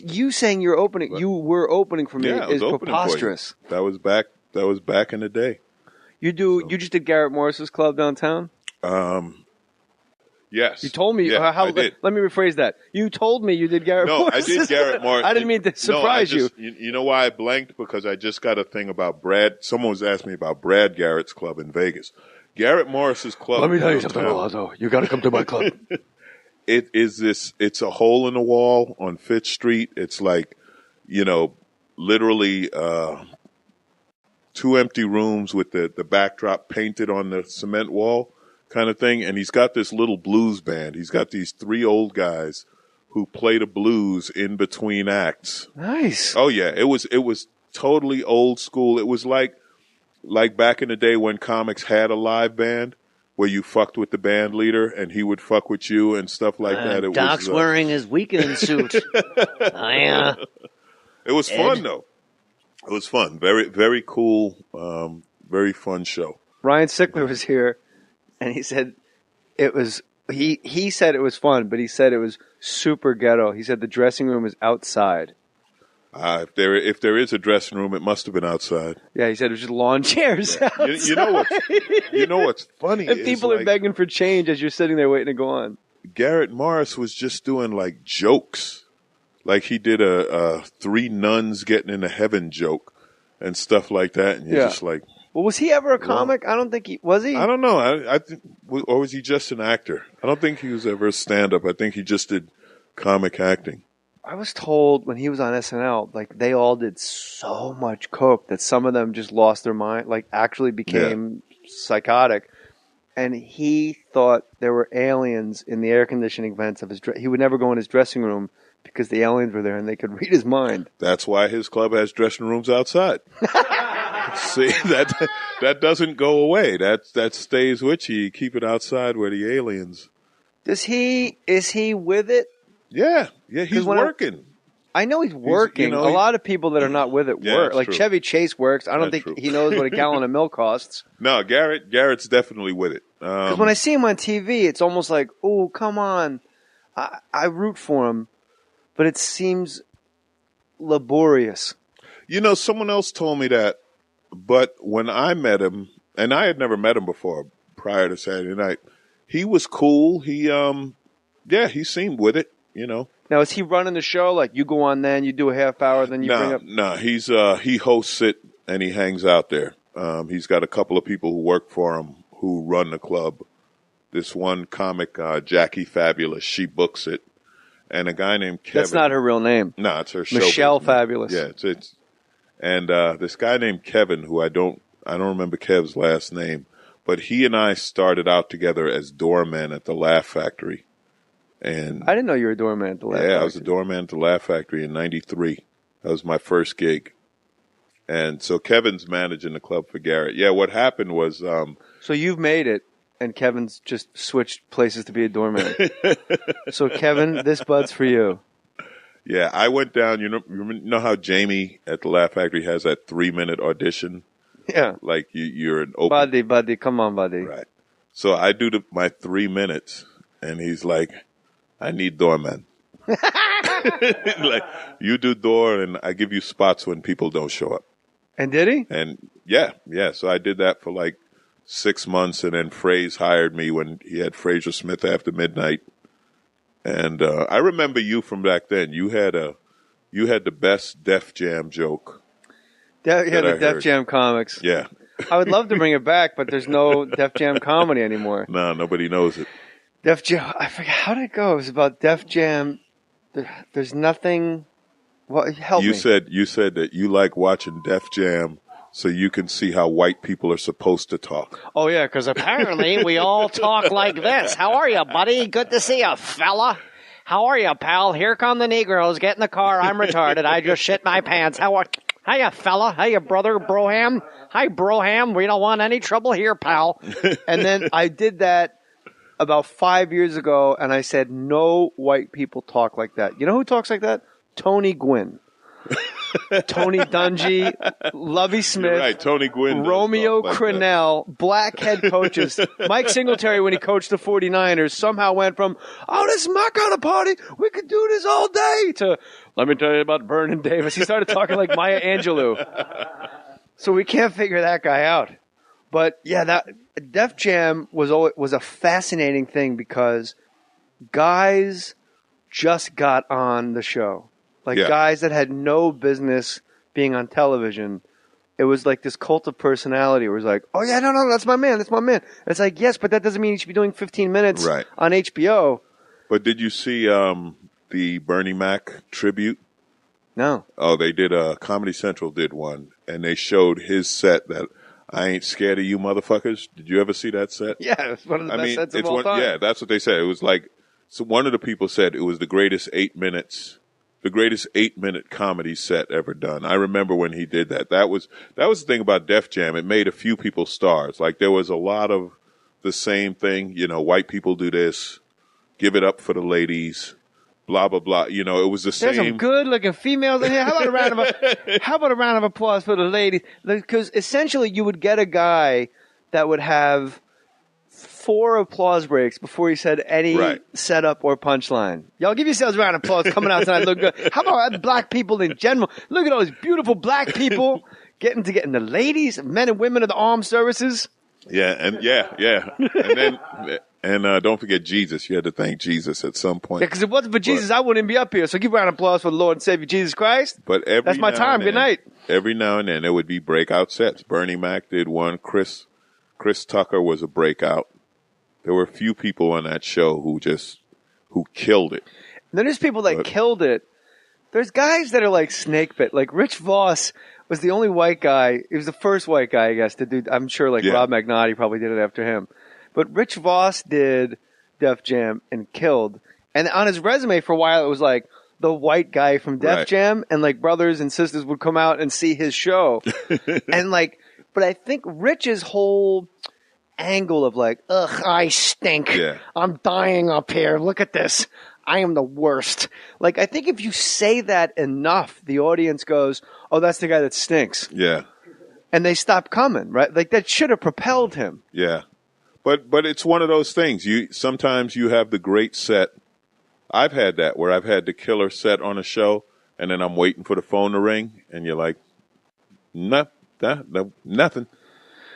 You saying you're opening, you were opening for me is preposterous. That was back in the day. You just did Garrett Morris's club downtown? Yes. You told me. Yeah, I did. Let me rephrase that. You told me you did Garrett Morris. No, I did Garrett Morris. I didn't mean to surprise you. You know why I blanked? Because I just got a thing about Brad. Someone was asking me about Brad Garrett's club in Vegas. Garrett Morris's club. Let me tell you something, Alonzo. You got to come to my club. It's a hole in the wall on Fifth Street. It's like, literally 2 empty rooms with the backdrop painted on the cement wall kind of thing. And he's got this little blues band. He's got these 3 old guys who play the blues in between acts. Nice. Oh yeah. It was totally old school. It was like back in the day when comics had a live band where you fucked with the band leader and he would fuck with you and stuff like that. Doc's wearing his weekend suit. It was fun though. It was fun. Very, very cool. Very fun show. Ryan Sickler was here and he said it was, he said it was fun, but he said it was super ghetto. He said the dressing room is outside. If there is a dressing room, it must have been outside. Yeah, he said it was just lawn chairs. Yeah. You know what's funny? And people are begging for change as you're sitting there waiting to go on. Garrett Morris was just doing like jokes, like he did a 3 nuns getting into heaven joke and stuff like that, and you're just like, well, was he ever a comic? I don't think he was. He? I don't know. I think, or was he just an actor? I don't think he was ever a stand-up. I think he just did comic acting. I was told when he was on SNL, like they all did so much coke that some of them just lost their mind, like actually became psychotic. And he thought there were aliens in the air conditioning vents of his he would never go in his dressing room because the aliens were there and they could read his mind. That's why his club has dressing rooms outside. See, that doesn't go away. That stays with you. You keep it outside where the aliens. Is he with it? Yeah, he's working. I know he's working. A lot of people that are not with it work. Like true. Chevy Chase works. I don't think he knows what a gallon of milk costs. No, Garrett's definitely with it. Because when I see him on TV, it's almost like, oh, come on. I root for him, but it seems laborious. Someone else told me that, but when I met him, and I had never met him before prior to Saturday night, he was cool. He seemed with it. Now, is he running the show? Like you go on then, you do a half hour, then you bring up... No, he hosts it and he hangs out there. He's got a couple of people who work for him who run the club. This one comic, Jackie Fabulous, she books it. And a guy named Kevin... That's not her real name. No, it's her show. Michelle Fabulous. Yeah, it's and this guy named Kevin, who I don't remember Kev's last name, but he and I started out together as doormen at the Laugh Factory. And I didn't know you were a doorman at the Laugh Factory. Yeah, I was a doorman at the Laugh Factory in '93. That was my first gig. And so Kevin's managing the club for Garrett. Yeah, what happened was... so you've made it, and Kevin's just switched places to be a doorman. So Kevin, this bud's for you. Yeah, I went down. You know how Jamie at the Laugh Factory has that 3-minute audition? Yeah. Like you're an open... Buddy, come on, buddy. Right. So I do my 3 minutes, and he's like... I need doorman. Like you do door, and I give you spots when people don't show up. And did he? And yeah. So I did that for like 6 months, and then Fraze hired me when he had Fraser Smith After Midnight. And I remember you from back then. You had the best Def Jam joke. The Def Jam comics. Yeah. I would love to bring it back, but there's no Def Jam comedy anymore. No, nobody knows it. Def Jam, I forget how did it go. It was about Def Jam. There's nothing. Well, help me. You said that you like watching Def Jam so you can see how white people are supposed to talk. Oh yeah, because apparently we all talk like this. How are you, buddy? Good to see you, fella. How are you, pal? Here come the Negroes. Get in the car. I'm retarded. I just shit my pants. Hiya, fella. Hiya, brother, Broham. Hi, Broham. We don't want any trouble here, pal. And then I did that about 5 years ago, and I said, no white people talk like that. You know who talks like that? Tony Gwynn. Tony Dungy, Lovey Smith, You're right, Tony Gwynn, Romeo like Crennel, black head coaches. Mike Singletary, when he coached the 49ers, somehow went from, oh, this is my kind of party, we could do this all day, to, let me tell you about Vernon Davis. He started talking like Maya Angelou. So we can't figure that guy out. But yeah, that Def Jam was a fascinating thing because guys just got on the show. Like guys that had no business being on television. It was like this cult of personality where it was like, oh yeah, no, that's my man, that's my man. And it's like, yes, but that doesn't mean you should be doing 15 minutes on HBO. But did you see the Bernie Mac tribute? No. Oh, they did Comedy Central did one, and they showed his set that I ain't scared of you motherfuckers. Did you ever see that set? Yeah, it's one of the best sets of all time. Yeah, that's what they said. It was like, so one of the people said it was the greatest 8-minute comedy set ever done. I remember when he did that. That was the thing about Def Jam. It made a few people stars. Like there was a lot of the same thing. You know, white people do this, give it up for the ladies, blah blah blah. You know, it was the same. There's some good-looking females in here. How about a round of applause for the ladies? Because essentially, you would get a guy that would have 4 applause breaks before he said any setup or punchline. Y'all give yourselves a round of applause coming out tonight. Look good. How about black people in general? Look at all these beautiful black people getting the ladies, men and women of the armed services. Yeah, and and then. And don't forget Jesus. You had to thank Jesus at some point. Yeah, because if it wasn't for Jesus, I wouldn't be up here. So give a round of applause for the Lord and Savior Jesus Christ. But that's my time. Good night. Every now and then there would be breakout sets. Bernie Mac did one. Chris Tucker was a breakout. There were a few people on that show who killed it. And then there's people that killed it. There's guys that are like snake bit. Like Rich Voss was the only white guy. He was the first white guy, I guess, to do. I'm sure Rob Magnotti probably did it after him. But Rich Voss did Def Jam and killed. And on his resume for a while, it was like the white guy from Def Jam. And like brothers and sisters would come out and see his show. And but I think Rich's whole angle of like, ugh, I stink. Yeah. I'm dying up here. Look at this. I am the worst. Like, I think if you say that enough, the audience goes, oh, that's the guy that stinks. Yeah. And they stop coming, right? Like, that should have propelled him. Yeah. But it's one of those things. Sometimes you have the great set. I've had that where I've had the killer set on a show, and then I'm waiting for the phone to ring, and you're like, nothing.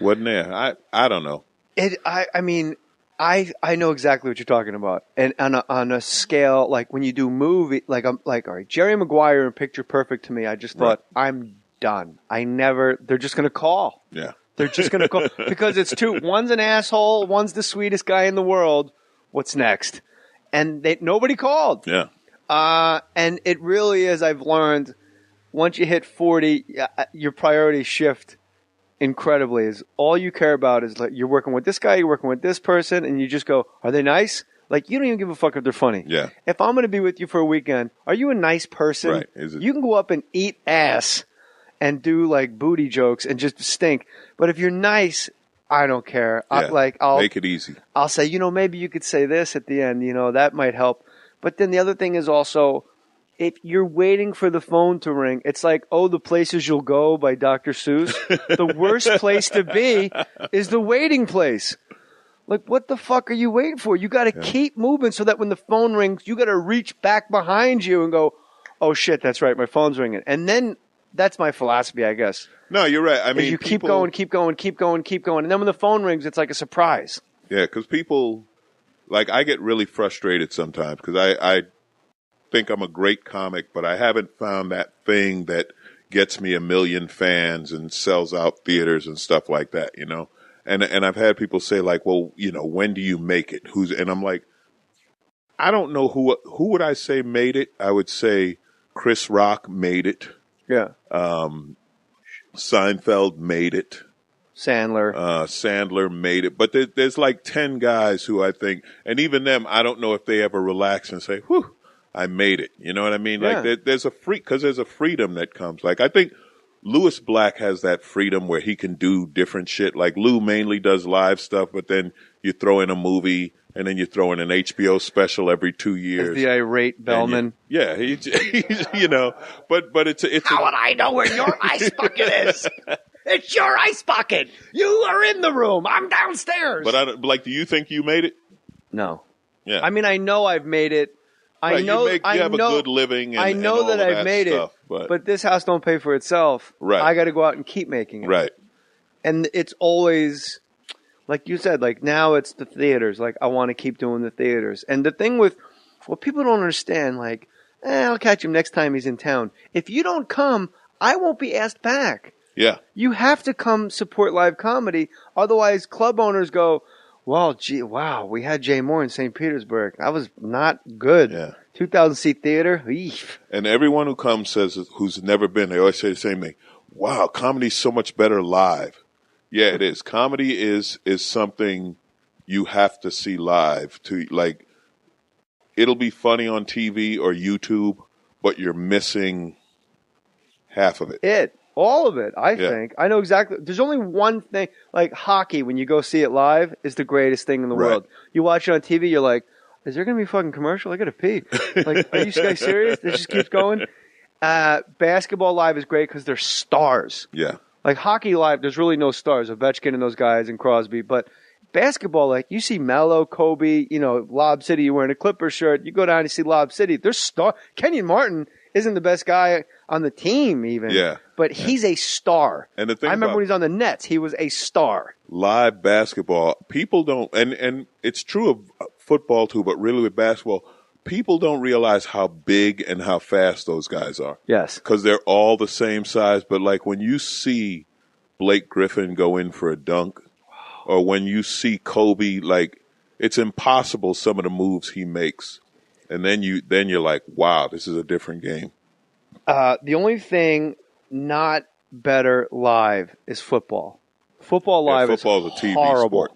Wasn't there. I don't know. I mean, I know exactly what you're talking about. And on a scale, like when you do movie, I'm like, all right, Jerry Maguire and Picture Perfect to me, I just thought, I'm done. They're just going to call. Yeah. They're just going to call because it's two. One's an asshole. One's the sweetest guy in the world. What's next? And nobody called. Yeah. And it really is. I've learned once you hit 40, your priorities shift incredibly. Is all you care about is like you're working with this guy, you're working with this person, and you just go, are they nice? Like you don't even give a fuck if they're funny. Yeah. If I'm going to be with you for a weekend, are you a nice person? Right. You can go up and eat ass and do like booty jokes and just stink. But if you're nice, I don't care. Yeah, I'll make it easy. I'll say, maybe you could say this at the end, that might help. But then the other thing is also, if you're waiting for the phone to ring, it's like, oh, The Places You'll Go by Dr. Seuss. The worst place to be is the waiting place. Like, what the fuck are you waiting for? You got to keep moving so that when the phone rings, you got to reach back behind you and go, oh shit, that's right, my phone's ringing. And then that's my philosophy, I guess. No, you're right. I mean, you keep going. And then when the phone rings, it's like a surprise. Yeah, because people, like, I get really frustrated sometimes because I think I'm a great comic, but I haven't found that thing that gets me 1 million fans and sells out theaters and stuff like that, And I've had people say, like, well, when do you make it? And I'm like, I don't know who would I say made it? I would say Chris Rock made it. Yeah. Seinfeld made it. Sandler made it. But there's like 10 guys who I think, and even them, I don't know if they ever relax and say, whew, I made it. You know what I mean? Yeah. Like there's a freedom that comes. Like I think Louis Black has that freedom where he can do different shit. Like Lou mainly does live stuff, but then you throw in a movie and then you throw in an HBO special every 2 years. As the irate bellman. He's but it's How would I know where your ice bucket is? It's your ice bucket. You are in the room. I'm downstairs. But do you think you made it? No. Yeah. I mean, I know I've made it. I know you have a good living. And, I know and all that of I've made stuff, it, but this house don't pay for itself. Right. I got to go out and keep making it. Right. And it's always, like you said, like now it's the theaters. Like I want to keep doing the theaters. And the thing with what people don't understand, like, I'll catch him next time he's in town. If you don't come, I won't be asked back. Yeah. You have to come support live comedy. Otherwise, club owners go, well, wow, we had Jay Mohr in St. Petersburg. That was not good. Yeah. 2,000-seat theater. Eef. And everyone who comes who's never been, they always say the same thing. Wow, comedy's so much better live. Yeah, it is. Comedy is something you have to see live. It'll be funny on TV or YouTube, but you're missing half of it. All of it, I think. I know exactly. There's only one thing. Like hockey, when you go see it live, is the greatest thing in the world. You watch it on TV, you're like, is there going to be a fucking commercial? I got to pee. Like, are you guys serious? It just keeps going. Basketball live is great because they're stars. Yeah. Like hockey live, there's really no stars. Ovechkin and those guys and Crosby. But basketball, like you see Melo, Kobe, Lob City, you're wearing a Clippers shirt. You go down and see Lob City. There's stars. Kenyon Martin isn't the best guy on the team even. Yeah. But he's a star. And the thing I remember when he was on the Nets, he was a star. Live basketball, people don't, and it's true of football too, but really with basketball, people don't realize how big and how fast those guys are. Yes. Because they're all the same size. But like when you see Blake Griffin go in for a dunk, or when you see Kobe, like it's impossible some of the moves he makes. And then you're like, wow, this is a different game. The only thing not better live is football. Football live is horrible. Football's a TV sport.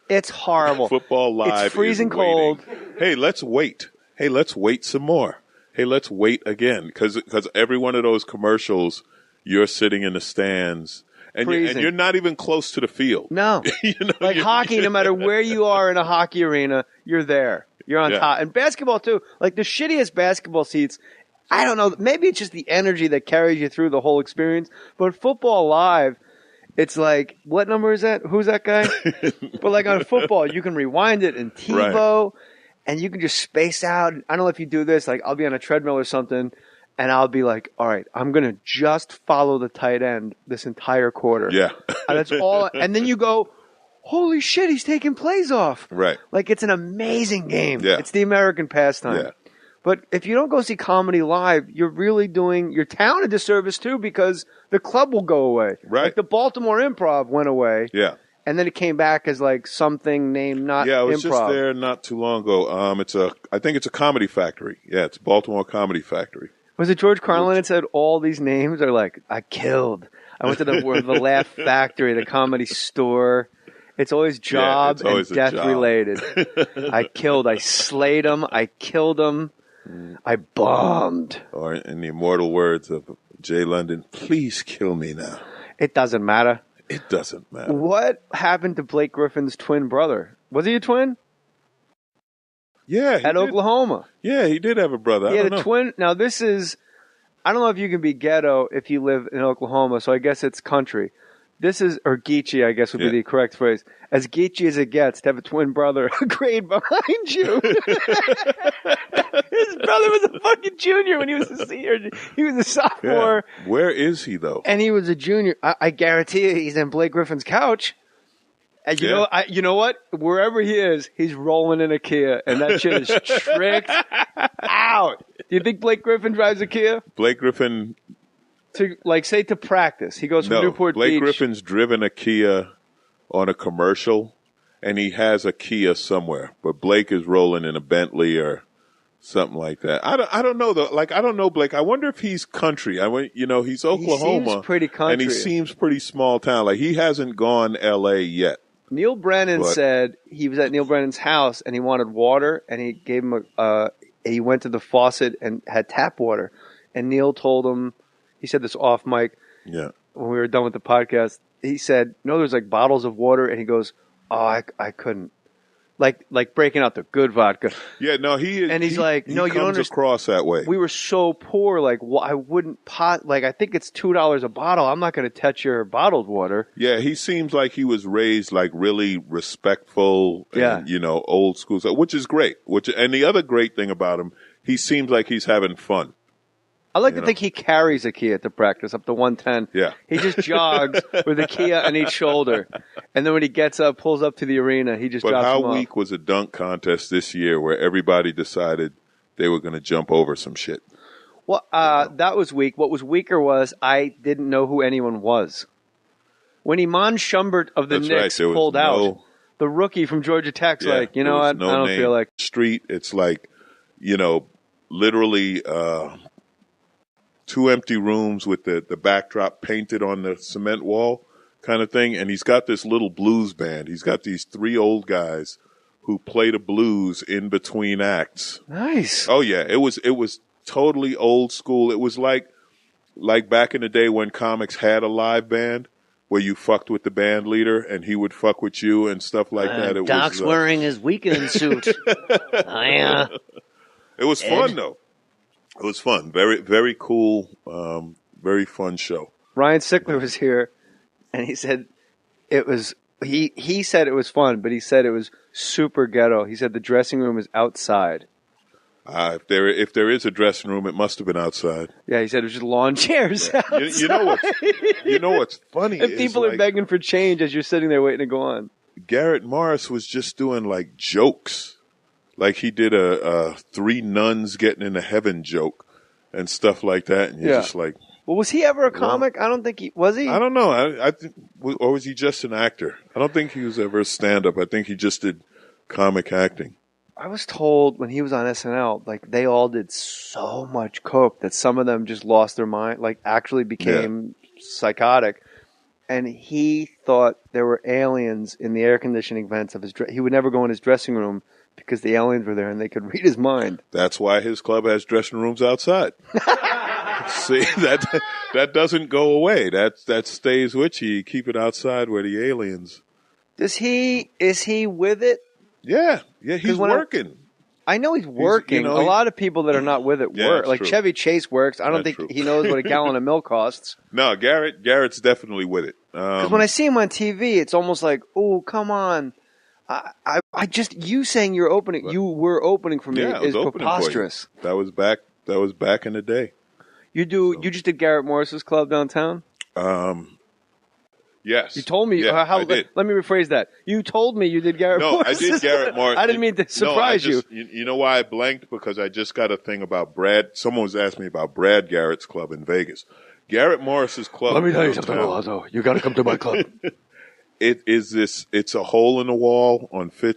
It's horrible. Football live it's freezing is waiting. cold. Hey, let's wait. Hey, let's wait some more. Hey, let's wait again. Because every one of those commercials, you're sitting in the stands. And you're not even close to the field. No. Like hockey, no matter where you are in a hockey arena, you're there. You're on top. And basketball, too. Like the shittiest basketball seats, I don't know. Maybe it's just the energy that carries you through the whole experience. But football live, it's like, what number is that? Who's that guy? But like on football, you can rewind it in TiVo, and you can just space out. I don't know if you do this. Like I'll be on a treadmill or something, and I'll be like, all right, I'm going to just follow the tight end this entire quarter. Yeah. And that's all. And then you go, holy shit, he's taking plays off. Right. Like it's an amazing game. Yeah. It's the American pastime. Yeah. But if you don't go see comedy live, you're really doing your town a disservice too, because the club will go away. Right. Like the Baltimore Improv went away. Yeah. And then it came back as like something named not Improv. Yeah, I was just there not too long ago. I think it's a comedy factory. Yeah, it's Baltimore Comedy Factory. Was it George Carlin that said all these names are like, I killed. I went to the Laugh Factory, the Comedy Store. It's always job and death related. I killed. I slayed him. I killed him. I bombed. Or in the immortal words of Jay London, please kill me now. It doesn't matter. It doesn't matter. What happened to Blake Griffin's twin brother? Was he a twin? Yeah. At Oklahoma. Yeah, he did have a brother. He had a twin. Now, this is, I don't know if you can be ghetto if you live in Oklahoma, so I guess it's country. This is, or geechee, I guess would be the correct phrase. As geechee as it gets to have a twin brother a grade behind you. His brother was a fucking junior when he was a senior. He was a sophomore. Yeah. Where is he, though? And he was a junior. I guarantee you he's in Blake Griffin's couch. And you know what? Wherever he is, he's rolling in a Kia, and that shit is tricked out. Do you think Blake Griffin drives a Kia? Blake Griffin... to practice. He goes from Newport Beach. Blake Griffin's driven a Kia on a commercial, and he has a Kia somewhere. But Blake is rolling in a Bentley or something like that. I don't know though. Like I don't know Blake. I wonder if he's country. He's Oklahoma. He seems pretty country, and he seems pretty small town. Like he hasn't gone L.A. yet. Neil Brennan said he was at Neil Brennan's house and he wanted water, and he gave him he went to the faucet and had tap water, and Neil told him. He said this off mic. Yeah. When we were done with the podcast, he said, "No, there's like bottles of water," and he goes, "Oh, I couldn't." like breaking out the good vodka. Yeah, no, he is. And he's like, no, you don't comes understand. across that way. We were so poor, like I wouldn't like I think it's $2 a bottle. I'm not going to touch your bottled water. Yeah, he seems like he was raised like really respectful and, old school stuff, which is great. And the other great thing about him, he seems like he's having fun. I like to think he carries a Kia to practice up to 110. Yeah. He just jogs with a Kia on each shoulder. And then when he gets up, pulls up to the arena, he just drops But how them weak off. was a dunk contest this year where everybody decided they were going to jump over some shit? Well, that was weak. What was weaker was I didn't know who anyone was. When Iman Shumpert of the Knicks pulled out, the rookie from Georgia Tech's like, you know what, I don't feel like. Street, it's like, literally 2 empty rooms with the backdrop painted on the cement wall kind of thing. And he's got this little blues band. He's got these 3 old guys who play the blues in between acts. Nice. Oh, yeah. It was totally old school. It was like back in the day when comics had a live band where you fucked with the band leader and he would fuck with you and stuff like that. Doc's wearing his weekend suit. Yeah. It was fun, though. It was fun. Very, very cool. Very fun show. Ryan Sickler was here, and he said it was. He said it was fun, but he said it was super ghetto. He said the dressing room is outside. If there is a dressing room, it must have been outside. Yeah, he said it was just lawn chairs. Yeah. You know what's funny? And people are begging for change as you're sitting there waiting to go on. Garrett Morris was just doing like jokes. Like he did a 3 nuns getting into heaven joke and stuff like that. And you're just like, well, was he ever a comic? I don't think he was. He? I don't know. I think, or was he just an actor? I don't think he was ever a stand-up. I think he just did comic acting. I was told when he was on SNL, like they all did so much coke that some of them just lost their mind, like actually became psychotic. And he thought there were aliens in the air conditioning vents of his. He would never go in his dressing room because the aliens were there and they could read his mind. That's why his club has dressing rooms outside. See, that doesn't go away. That stays with you. You keep it outside where the aliens. Is he with it? Yeah, he's working. I know he's working. A lot of people that are not with it work. Like true. Chevy Chase works. I don't think he knows what a gallon of milk costs. No, Garrett's definitely with it. Because when I see him on TV, it's almost like, oh, come on. I just, you saying you were opening for me is preposterous. That was back in the day. You just did Garrett Morris's club downtown? Yes. You told me. I did. Let me rephrase that. You told me you did Garrett Morris. No, I did Garrett Morris. I didn't mean to surprise you. You know why I blanked? Because I just got a thing about Brad. Someone was asking me about Brad Garrett's club in Vegas. Garrett Morris's club. Let me tell you something, Alonzo. You got to come to my club. It's a hole in the wall on Fifth